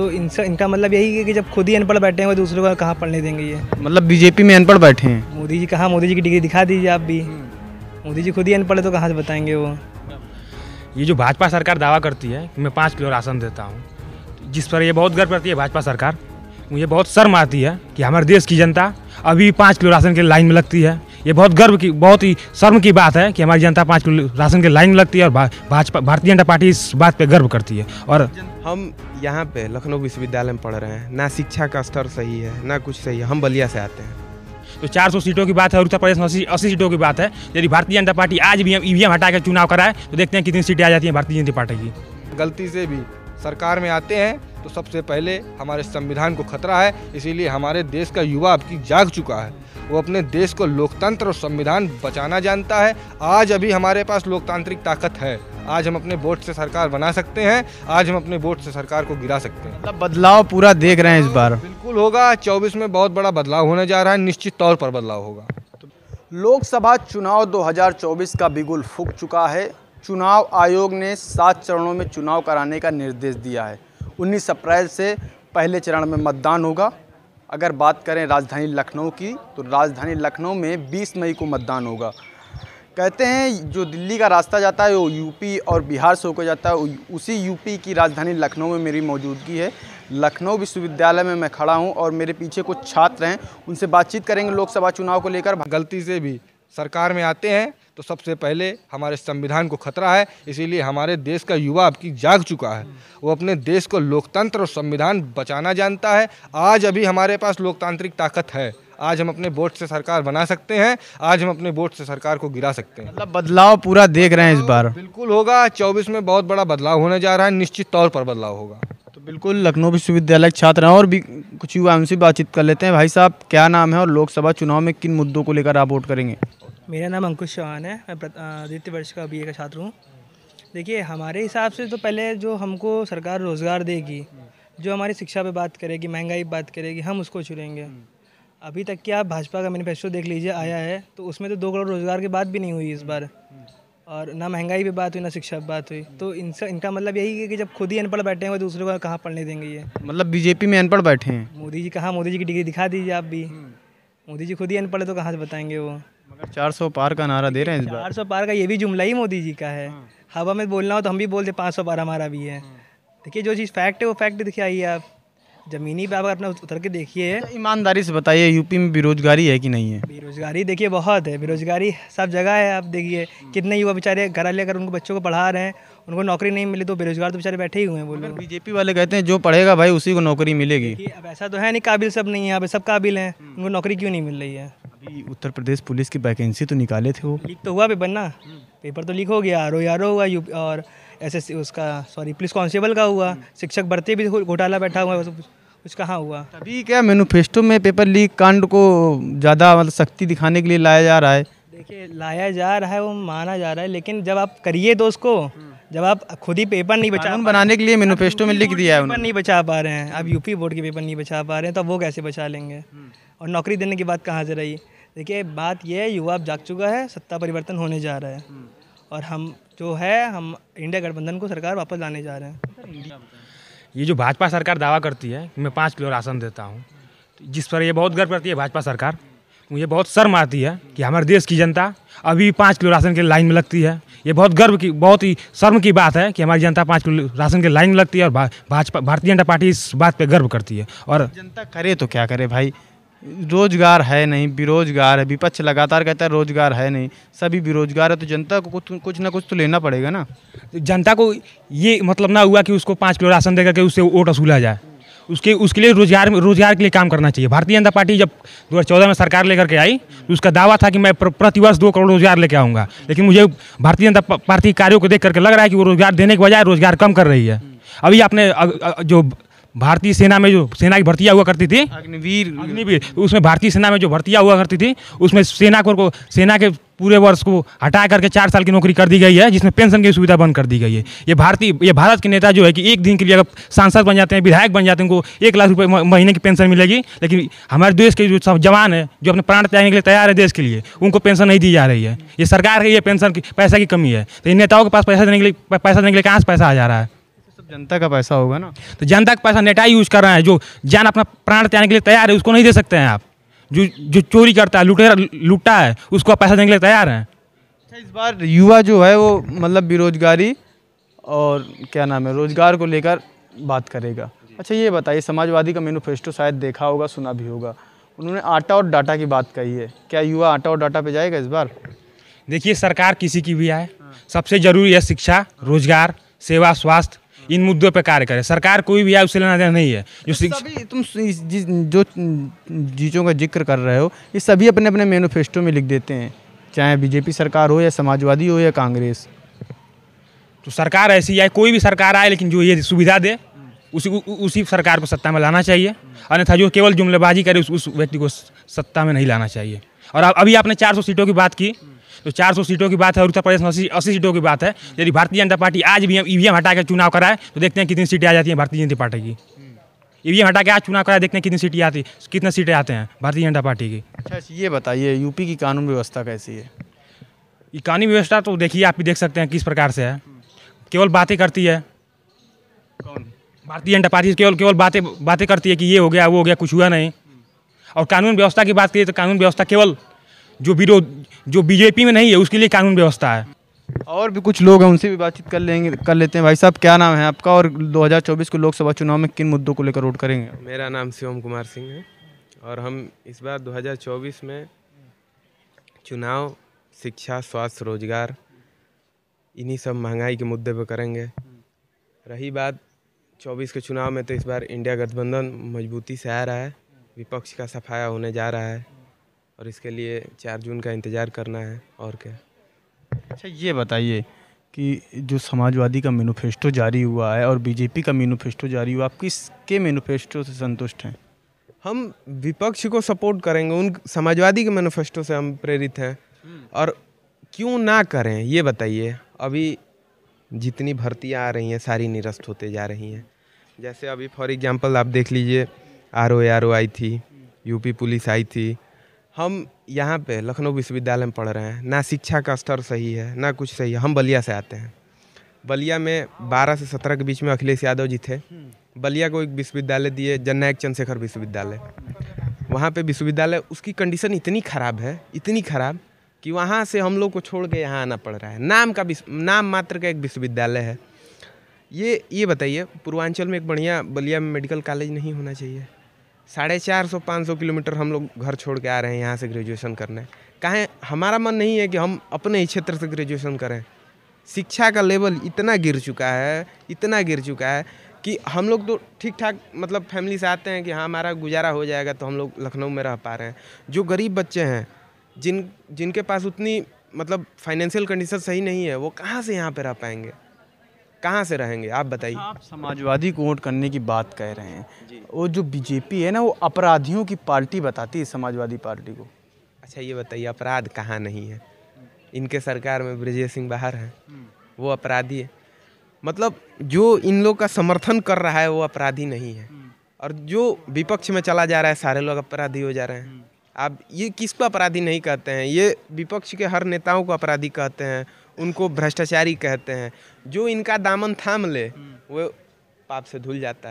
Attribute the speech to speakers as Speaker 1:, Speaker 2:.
Speaker 1: तो इनका मतलब यही है कि जब खुद ही अनपढ़ बैठे हैं वो दूसरों को कहाँ पढ़ने देंगे। ये
Speaker 2: मतलब बीजेपी में अनपढ़ बैठे हैं।
Speaker 1: मोदी जी कहाँ, मोदी जी की डिग्री दिखा दीजिए आप भी। मोदी जी खुद ही अनपढ़ है तो कहाँ से बताएंगे वो।
Speaker 3: ये जो भाजपा सरकार दावा करती है कि मैं 5 किलो राशन देता हूँ, जिस पर ये बहुत गर्व करती है भाजपा सरकार, मुझे बहुत शर्म आती है कि हमारे देश की जनता अभी 5 किलो राशन के लाइन में लगती है। ये बहुत ही शर्म की बात है कि हमारी जनता 5 किलो राशन के लाइन में लगती है और भारतीय जनता पार्टी इस बात पे गर्व करती है। और
Speaker 4: हम यहाँ पे लखनऊ विश्वविद्यालय में पढ़ रहे हैं, ना शिक्षा का स्तर सही है ना कुछ सही है। हम बलिया से आते हैं।
Speaker 3: तो 400 सीटों की बात है और उत्तर प्रदेश में 80 सीटों की बात है। यदि भारतीय जनता पार्टी आज भी ईवीएम हटा कर चुनाव कराए तो देखते हैं कितनी सीटें आ जाती हैं भारतीय जनता पार्टी की।
Speaker 5: गलती से भी सरकार में आते हैं तो सबसे पहले हमारे संविधान को खतरा है। इसीलिए हमारे देश का युवा अब की जाग चुका है। वो अपने देश को लोकतंत्र और संविधान बचाना जानता है। आज अभी हमारे पास लोकतांत्रिक ताकत है। आज हम अपने वोट से सरकार बना सकते हैं। आज हम अपने वोट से सरकार को गिरा सकते हैं।
Speaker 2: मतलब बदलाव पूरा देख रहे हैं इस बार।
Speaker 5: बिल्कुल होगा। 24 में बहुत बड़ा बदलाव होने जा रहा है। निश्चित तौर पर बदलाव होगा।
Speaker 2: लोकसभा चुनाव 2024 का बिगुल फूंक चुका है। चुनाव आयोग ने 7 चरणों में चुनाव कराने का निर्देश दिया है। 19 अप्रैल से पहले चरण में मतदान होगा। अगर बात करें राजधानी लखनऊ की तो राजधानी लखनऊ में 20 मई को मतदान होगा। कहते हैं जो दिल्ली का रास्ता जाता है वो यूपी और बिहार से होकर जाता है। उसी यूपी की राजधानी लखनऊ में मेरी मौजूदगी है। लखनऊ विश्वविद्यालय में मैं खड़ा हूं और मेरे पीछे कुछ छात्र हैं। उनसे बातचीत करेंगे लोकसभा चुनाव को लेकर।
Speaker 5: गलती से भी सरकार में आते हैं तो सबसे पहले हमारे संविधान को खतरा है। इसीलिए हमारे देश का युवा अब की जाग चुका है। वो अपने देश को लोकतंत्र और संविधान बचाना जानता है। आज अभी हमारे पास लोकतांत्रिक ताकत है। आज हम अपने वोट से सरकार बना सकते हैं। आज हम अपने वोट से सरकार को गिरा सकते हैं।
Speaker 2: मतलब बदलाव पूरा देख रहे हैं इस बार।
Speaker 5: बिल्कुल होगा। 24 में बहुत बड़ा बदलाव होने जा रहा है। निश्चित तौर पर बदलाव होगा।
Speaker 2: तो बिल्कुल लखनऊ विश्वविद्यालय के छात्र हैं और भी कुछ युवा, उनसे बातचीत कर लेते हैं। भाई साहब, क्या नाम है और लोकसभा चुनाव में किन मुद्दों को लेकर आप वोट करेंगे?
Speaker 1: मेरा नाम अंकुश चौहान है। मैं द्वितीय वर्ष का BA का छात्र हूँ। देखिए, हमारे हिसाब से तो पहले जो हमको सरकार रोज़गार देगी, जो हमारी शिक्षा पे बात करेगी, महंगाई पे बात करेगी, हम उसको चुनेंगे। अभी तक क्या भाजपा का मैनिफेस्टो देख लीजिए आया है तो उसमें तो 2 करोड़ रोज़गार की बात भी नहीं हुई इस बार। और ना महंगाई पे बात हुई ना शिक्षा पे बात हुई। तो इनका मतलब यही है कि जब खुद ही अनपढ़ बैठे हैं वो दूसरों को कहाँ पढ़ने देंगे। ये
Speaker 2: मतलब बीजेपी में अनपढ़ बैठे हैं।
Speaker 1: मोदी जी कहाँ, मोदी जी की डिग्री दिखा दीजिए आप भी। मोदी जी खुद ही अनपढ़ है तो कहाँ से बताएंगे वो।
Speaker 2: मगर 400 पार का नारा दे रहे हैं इस बार।
Speaker 1: 400 पार का ये भी जुमला ही मोदी जी का है। हवा में बोलना हो तो हम भी बोलते 500 पार हमारा भी है। देखिए, जो चीज़ फैक्ट है वो फैक्ट दिखाइए आइए आप। ज़मीनी पे आप अपना उतर के देखिए।
Speaker 2: ईमानदारी से बताइए, यूपी में बेरोजगारी है कि नहीं है?
Speaker 1: बेरोजगारी देखिए बहुत है। बेरोजगारी सब जगह है। आप देखिए कितने युवा बेचारे घर लेकर उनको बच्चों को पढ़ा रहे हैं, उनको नौकरी नहीं मिली तो बेरोजगार तो बेचारे बैठे ही हुए हैं। वो लोग
Speaker 2: बीजेपी वाले कहते हैं जो पढ़ेगा भाई उसी को नौकरी मिलेगी।
Speaker 1: अब ऐसा तो है नहीं, काबिल सब नहीं है यहाँ पे, सब काबिल हैं। उनको नौकरी क्यों नहीं मिल रही है?
Speaker 2: अभी उत्तर प्रदेश पुलिस की वैकेंसी तो निकाले थे, वो
Speaker 1: लीक तो हुआ पेपर ना। पेपर तो लीक हो गया। RO हुआ और SSC पुलिस कांस्टेबल का हुआ। शिक्षक भर्ती भी घोटाला बैठा हुआ है। कुछ कहाँ हुआ?
Speaker 2: अभी क्या मैनिफेस्टो में पेपर लीक कांड को ज़्यादा मतलब सख्ती दिखाने के लिए लाया जा रहा है?
Speaker 1: देखिए, लाया जा रहा है, वो माना जा रहा है, लेकिन जब आप करिए तो उसको, जब आप खुद ही पेपर नहीं बचा
Speaker 2: बनाने के लिए मैनिफेस्टो में लिख दिया है
Speaker 1: पेपर नहीं बचा पा रहे हैं। अब यूपी बोर्ड के पेपर नहीं बचा पा रहे हैं तो वो कैसे बचा लेंगे? और नौकरी देने की बात कहाँ से रही? देखिए, बात यह है, युवा अब जाग चुका है। सत्ता परिवर्तन होने जा रहा है और हम इंडिया गठबंधन को सरकार वापस लाने जा रहे हैं।
Speaker 3: ये जो भाजपा सरकार दावा करती है कि मैं 5 किलो राशन देता हूँ, जिस पर ये बहुत गर्व करती है भाजपा सरकार, मुझे बहुत शर्म आती है कि हमारे देश की जनता अभी 5 किलो राशन के लाइन में लगती है। ये बहुत ही शर्म की बात है कि हमारी जनता 5 किलो राशन के लाइन में लगती है और भारतीय जनता पार्टी इस बात पे गर्व करती है। और
Speaker 2: जनता करे तो क्या करे भाई? रोजगार है नहीं, बेरोजगार है। विपक्ष लगातार कहता है रोजगार है नहीं, सभी बेरोजगार है। तो जनता को कुछ ना कुछ तो लेना पड़ेगा ना।
Speaker 3: जनता को ये मतलब ना हुआ कि उसको 5 किलो राशन देकर के उससे वोट वसूला जाए। उसके लिए रोजगार के लिए काम करना चाहिए। भारतीय जनता पार्टी जब 2014 में सरकार लेकर के आई तो उसका दावा था कि मैं प्रतिवर्ष 2 करोड़ रोजगार लेके आऊँगा। लेकिन मुझे भारतीय जनता पार्टी कार्यों को देख करके लग रहा है कि वो रोजगार देने के बजाय रोजगार कम कर रही है। अभी आपने जो भारतीय सेना में जो सेना की भर्तियाँ हुआ करती थी, अग्निवीर, उसमें भारतीय सेना में जो भर्तियाँ हुआ करती थी उसमें सेना के पूरे वर्ष को हटा करके 4 साल की नौकरी कर दी गई है, जिसमें पेंशन की सुविधा बंद कर दी गई है। ये भारत के नेता जो है कि एक दिन के लिए अगर सांसद बन जाते हैं, विधायक बन जाते हैं, उनको 1 लाख रुपये महीने की पेंशन मिलेगी। लेकिन हमारे देश के जो सब जवान है जो अपने प्राण त्यागने के लिए तैयार है देश के लिए, उनको पेंशन नहीं दी जा रही है। ये सरकार की ये पेंशन की पैसा की कमी है। तो इन नेताओं के पास पैसा देने के लिए कहाँ से पैसा आ जा रहा है?
Speaker 2: जनता का पैसा होगा ना।
Speaker 3: तो जनता का पैसा नेता यूज कर रहे हैं, जो जान अपना प्राण त्यागने के लिए तैयार है उसको नहीं दे सकते हैं आप। जो जो चोरी करता है, लुटा है, उसको आप पैसा देने के लिए तैयार हैं।
Speaker 2: अच्छा, इस बार युवा जो है वो मतलब बेरोजगारी और क्या नाम है रोजगार को लेकर बात करेगा। अच्छा ये बताइए, समाजवादी का मैनिफेस्टो शायद देखा होगा, सुना भी होगा, उन्होंने आटा और डाटा की बात कही है। क्या युवा आटा और डाटा पे जाएगा इस बार?
Speaker 3: देखिए, सरकार किसी की भी आए, सबसे जरूरी है शिक्षा, रोजगार, सेवा, स्वास्थ्य, इन मुद्दों पे कार्य करे। सरकार कोई भी आए उससे लेना देना नहीं है। जो
Speaker 2: सभी तुम जो चीज़ों का जिक्र कर रहे हो ये सभी अपने अपने मैनिफेस्टो में लिख देते हैं, चाहे बीजेपी सरकार हो या समाजवादी हो या कांग्रेस।
Speaker 3: तो सरकार ऐसी आए, कोई भी सरकार आए, लेकिन जो ये सुविधा दे उसी सरकार को सत्ता में लाना चाहिए। अन्यथा जो केवल जुमलेबाजी करे उस व्यक्ति को सत्ता में नहीं लाना चाहिए। और अभी आपने 400 सीटों की बात की, तो 400 सीटों की बात है और उत्तर प्रदेश में 80 सीटों की बात है। यदि भारतीय जनता पार्टी आज भी ईवीएम हटा के चुनाव कराए तो देखते हैं कितनी सीटें आ जाती हैं भारतीय जनता पार्टी की। ईवीएम हटा के आज चुनाव कराए, देखते हैं कितनी सीटें आते हैं भारतीय जनता पार्टी की।
Speaker 2: अच्छा ये बताइए, यूपी की कानून व्यवस्था कैसी है?
Speaker 3: ये कानूनी व्यवस्था तो देखिए, आप भी देख सकते हैं किस प्रकार से है। केवल बातें करती है
Speaker 2: कौन?
Speaker 3: भारतीय जनता पार्टी केवल बातें करती है कि ये हो गया वो हो गया, कुछ हुआ नहीं। और कानून व्यवस्था की बात करिए तो कानून व्यवस्था केवल जो बीजेपी में नहीं है उसके लिए कानून व्यवस्था है।
Speaker 2: और भी कुछ लोग हैं, उनसे भी बातचीत कर लेते हैं। भाई साहब, क्या नाम है आपका और 2024 के लोकसभा चुनाव में किन मुद्दों को लेकर वोट करेंगे?
Speaker 4: मेरा नाम शिवम कुमार सिंह है और हम इस बार 2024 में चुनाव शिक्षा, स्वास्थ्य, रोजगार, इन्हीं सब महंगाई के मुद्दे पर करेंगे। रही बात 24 के चुनाव में, तो इस बार इंडिया गठबंधन मजबूती से आ रहा है, विपक्ष का सफाया होने जा रहा है और इसके लिए 4 जून का इंतज़ार करना है। और क्या।
Speaker 2: अच्छा ये बताइए कि जो समाजवादी का मैनिफेस्टो जारी हुआ है और बीजेपी का मैनिफेस्टो जारी हुआ, आप किसके मैनिफेस्टो से संतुष्ट हैं?
Speaker 4: हम विपक्ष को सपोर्ट करेंगे, उन समाजवादी के मैनिफेस्टो से हम प्रेरित हैं। और क्यों ना करें ये बताइए। अभी जितनी भर्तियां आ रही हैं सारी निरस्त होते जा रही हैं। जैसे अभी फॉर एग्जांपल आप देख लीजिए, आरओ आई थी, यूपी पुलिस आई थी। हम यहाँ पे लखनऊ विश्वविद्यालय में पढ़ रहे हैं, ना शिक्षा का स्तर सही है ना कुछ सही है। हम बलिया से आते हैं, बलिया में 12 से 17 के बीच में अखिलेश यादव जी थे। बलिया को एक विश्वविद्यालय दिए, जननायक चंद्रशेखर विश्वविद्यालय। वहाँ पे विश्वविद्यालय उसकी कंडीशन इतनी ख़राब है, इतनी ख़राब कि वहाँ से हम लोग को छोड़ के यहाँ आना पड़ रहा है। नाम मात्र का एक विश्वविद्यालय है। ये बताइए, पूर्वांचल में एक बढ़िया बलिया में मेडिकल कॉलेज नहीं होना चाहिए? 450-500 किलोमीटर हम लोग घर छोड़ के आ रहे हैं यहाँ से ग्रेजुएशन करने। काहे हमारा मन नहीं है कि हम अपने ही क्षेत्र से ग्रेजुएशन करें? शिक्षा का लेवल इतना गिर चुका है कि हम लोग तो ठीक ठाक मतलब फैमिली से आते हैं कि हाँ हमारा गुजारा हो जाएगा, तो हम लोग लखनऊ में रह पा रहे हैं। जो गरीब बच्चे हैं, जिनके पास उतनी मतलब फाइनेंशियल कंडीशन सही नहीं है, वो कहाँ से यहाँ पे रह पाएंगे, कहाँ से रहेंगे आप बताइए।
Speaker 2: आप समाजवादी को वोट करने की बात कह रहे हैं, वो जो बीजेपी है ना, वो अपराधियों की पार्टी बताती है समाजवादी पार्टी को।
Speaker 4: अच्छा ये बताइए, अपराध कहाँ नहीं है? इनके सरकार में ब्रजेश सिंह बाहर हैं, वो अपराधी है। मतलब जो इन लोग का समर्थन कर रहा है वो अपराधी नहीं है, और जो विपक्ष में चला जा रहा है सारे लोग अपराधी हो जा रहे हैं। आप ये किसको अपराधी नहीं कहते हैं? ये विपक्ष के हर नेताओं को अपराधी कहते हैं, उनको भ्रष्टाचारी कहते हैं। जो इनका दामन थाम ले वो पाप से धुल जाता है।